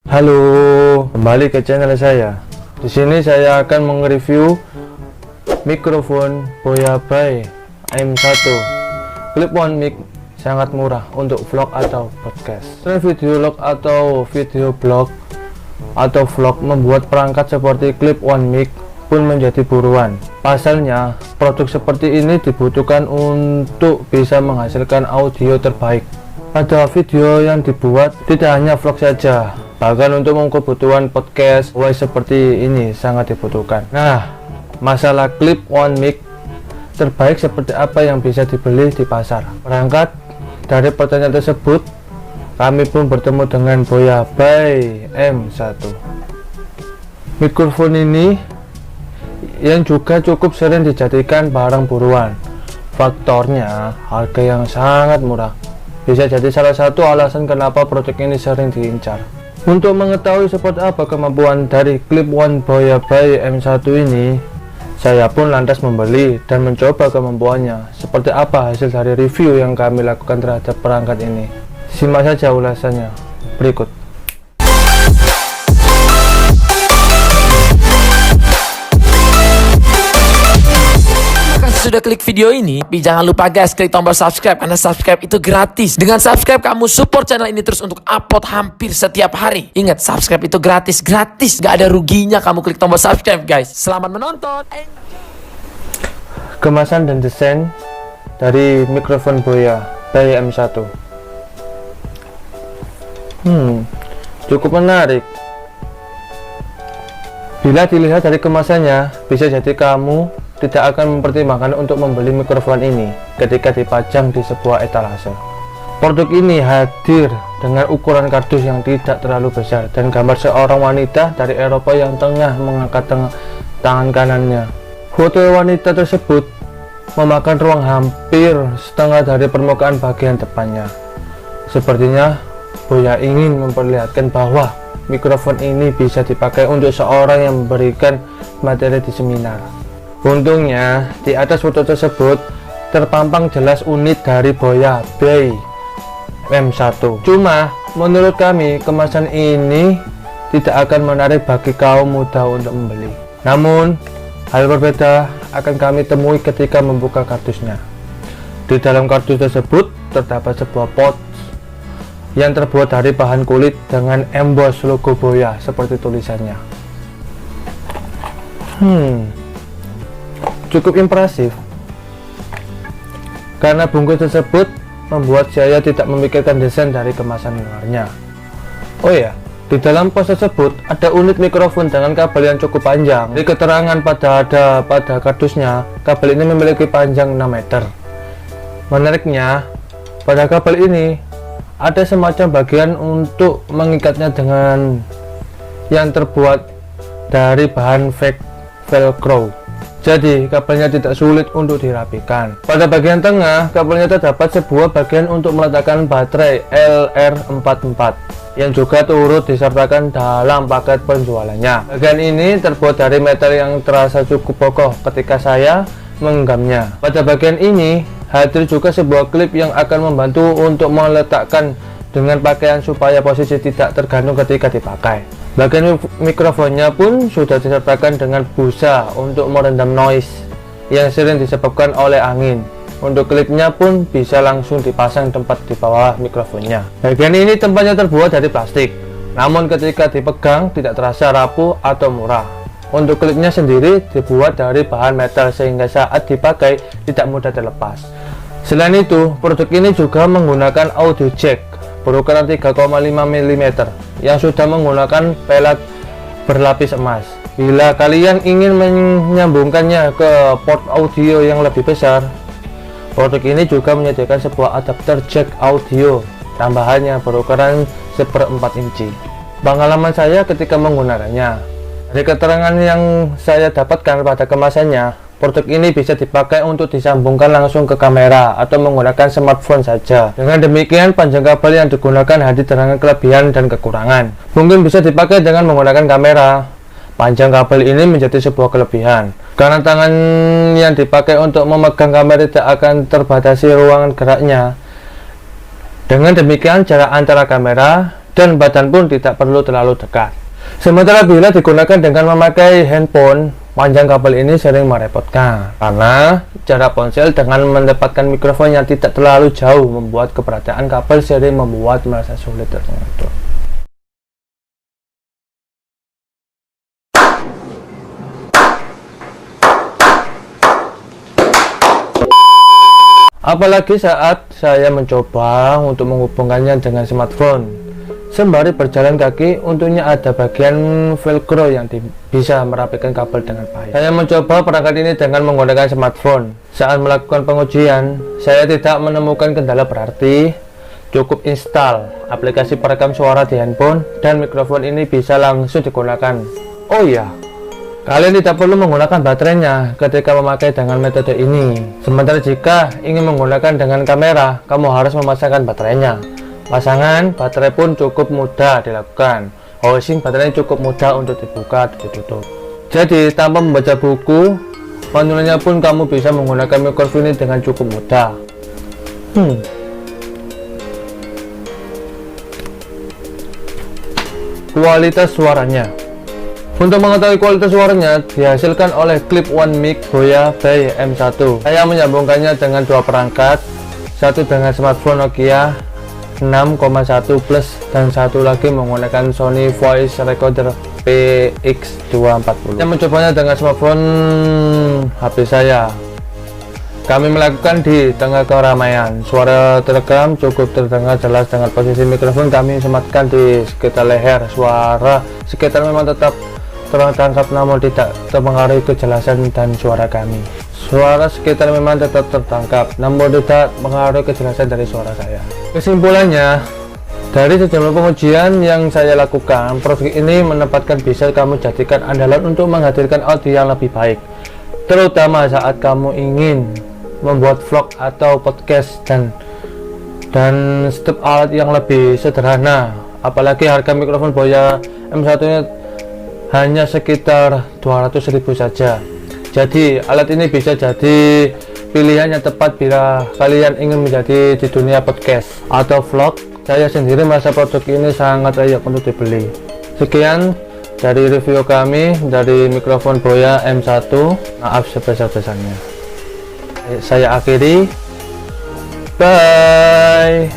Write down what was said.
Halo, kembali ke channel saya. Di sini saya akan mereview mikrofon Boya by M1 Clip One Mic, sangat murah untuk vlog atau podcast. Selain video log atau video blog atau vlog, membuat perangkat seperti Clip One Mic pun menjadi buruan. Pasalnya, produk seperti ini dibutuhkan untuk bisa menghasilkan audio terbaik. Pada video yang dibuat tidak hanya vlog saja, bahkan untuk kebutuhan podcast voice seperti ini sangat dibutuhkan. Nah, masalah Clip One Mic terbaik seperti apa yang bisa dibeli di pasar? Berangkat dari pertanyaan tersebut, kami pun bertemu dengan Boya by M1. Mikrofon ini yang juga cukup sering dijadikan barang buruan. Faktornya harga yang sangat murah bisa jadi salah satu alasan kenapa produk ini sering diincar. Untuk mengetahui seperti apa kemampuan dari Clip One Boya by M1 ini, saya pun lantas membeli dan mencoba kemampuannya. Seperti apa hasil dari review yang kami lakukan terhadap perangkat ini? Simak saja ulasannya berikut. Sudah klik video ini, tapi jangan lupa guys, klik tombol subscribe karena subscribe itu gratis. Dengan subscribe kamu support channel ini terus untuk upload hampir setiap hari. Ingat, subscribe itu gratis, gak ada ruginya kamu klik tombol subscribe guys. Selamat menonton. Kemasan dan desain dari mikrofon Boya by M1 cukup menarik. Bila dilihat dari kemasannya, bisa jadi kamu tidak akan mempertimbangkan untuk membeli mikrofon ini ketika dipajang di sebuah etalase. Produk ini hadir dengan ukuran kardus yang tidak terlalu besar dan gambar seorang wanita dari Eropa yang tengah mengangkat tangan kanannya. Foto wanita tersebut memakan ruang hampir setengah dari permukaan bagian depannya. Sepertinya Boya ingin memperlihatkan bahwa mikrofon ini bisa dipakai untuk seorang yang memberikan materi di seminar. Untungnya di atas foto tersebut terpampang jelas unit dari Boya by M1. Cuma menurut kami kemasan ini tidak akan menarik bagi kaum muda untuk membeli. Namun hal berbeda akan kami temui ketika membuka kardusnya. Di dalam kardus tersebut terdapat sebuah pouch yang terbuat dari bahan kulit dengan emboss logo Boya seperti tulisannya. Cukup impresif karena bungkus tersebut membuat saya tidak memikirkan desain dari kemasan luarnya. Oh ya, di dalam pouch tersebut ada unit mikrofon dengan kabel yang cukup panjang. Di keterangan pada kardusnya, kabel ini memiliki panjang 6 meter. Menariknya, pada kabel ini ada semacam bagian untuk mengikatnya dengan yang terbuat dari bahan velcro. Jadi kabelnya tidak sulit untuk dirapikan. Pada bagian tengah kabelnya terdapat sebuah bagian untuk meletakkan baterai LR44 yang juga turut disertakan dalam paket penjualannya. Bagian ini terbuat dari metal yang terasa cukup kokoh ketika saya menggenggamnya. Pada bagian ini hadir juga sebuah klip yang akan membantu untuk meletakkan dengan pakaian supaya posisi tidak tergantung ketika dipakai. Bagian mikrofonnya pun sudah disertakan dengan busa untuk meredam noise yang sering disebabkan oleh angin. Untuk klipnya pun bisa langsung dipasang tempat di bawah mikrofonnya. Bagian ini tempatnya terbuat dari plastik, namun ketika dipegang tidak terasa rapuh atau murah. Untuk klipnya sendiri dibuat dari bahan metal sehingga saat dipakai tidak mudah terlepas. Selain itu, produk ini juga menggunakan audio jack berukuran 3,5 mm yang sudah menggunakan pelet berlapis emas. Bila kalian ingin menyambungkannya ke port audio yang lebih besar, produk ini juga menyediakan sebuah adapter jack audio tambahannya berukuran 1/4 inci. Pengalaman saya ketika menggunakannya, dari keterangan yang saya dapatkan pada kemasannya, produk ini bisa dipakai untuk disambungkan langsung ke kamera atau menggunakan smartphone saja. Dengan demikian, panjang kabel yang digunakan hadir dengan kelebihan dan kekurangan. Mungkin bisa dipakai dengan menggunakan kamera. Panjang kabel ini menjadi sebuah kelebihan karena tangan yang dipakai untuk memegang kamera tidak akan terbatasi ruangan geraknya. Dengan demikian, jarak antara kamera dan badan pun tidak perlu terlalu dekat. Sementara bila digunakan dengan memakai handphone, panjang kabel ini sering merepotkan karena jarak ponsel dengan mendapatkan mikrofon yang tidak terlalu jauh membuat keberadaan kabel sering membuat merasa sulit tersentuh. Apalagi saat saya mencoba untuk menghubungkannya dengan smartphone. Sembari berjalan kaki, untungnya ada bagian velcro yang bisa merapikan kabel dengan baik. Saya mencoba perangkat ini dengan menggunakan smartphone. Saat melakukan pengujian, saya tidak menemukan kendala berarti. Cukup install aplikasi perekam suara di handphone dan mikrofon ini bisa langsung digunakan. Oh iya, kalian tidak perlu menggunakan baterainya ketika memakai dengan metode ini. Sementara jika ingin menggunakan dengan kamera, kamu harus memasangkan baterainya. Pasangan baterai pun cukup mudah dilakukan. Housing baterai cukup mudah untuk dibuka dan ditutup. Jadi tanpa membaca buku, manualnya pun kamu bisa menggunakan mikrofon ini dengan cukup mudah. Kualitas suaranya. Untuk mengetahui kualitas suaranya dihasilkan oleh Clip One Mic Boya by M1. Saya menyambungkannya dengan dua perangkat, satu dengan smartphone Nokia 6,1 Plus dan satu lagi menggunakan Sony Voice Recorder PX240. Saya mencobanya dengan smartphone HP saya. Kami melakukan di tengah keramaian. Suara terekam cukup terdengar jelas dengan posisi mikrofon kami sematkan di sekitar leher. Suara sekitar memang tetap tertangkap namun tidak terpengaruhi kejelasan dan suara kami. Suara sekitar memang tetap tertangkap namun tidak mengaruhi kejelasan dari suara saya. Kesimpulannya, dari sejumlah pengujian yang saya lakukan, produk ini menempatkan bisa kamu jadikan andalan untuk menghadirkan audio yang lebih baik, terutama saat kamu ingin membuat vlog atau podcast dan setiap alat yang lebih sederhana. Apalagi harga mikrofon Boya M1 nya hanya sekitar 200.000 saja. Jadi alat ini bisa jadi pilihan yang tepat bila kalian ingin menjadi di dunia podcast atau vlog. Saya sendiri merasa produk ini sangat layak untuk dibeli. Sekian dari review kami dari mikrofon Boya M1. Maaf sebesar-besarnya. Saya akhiri. Bye.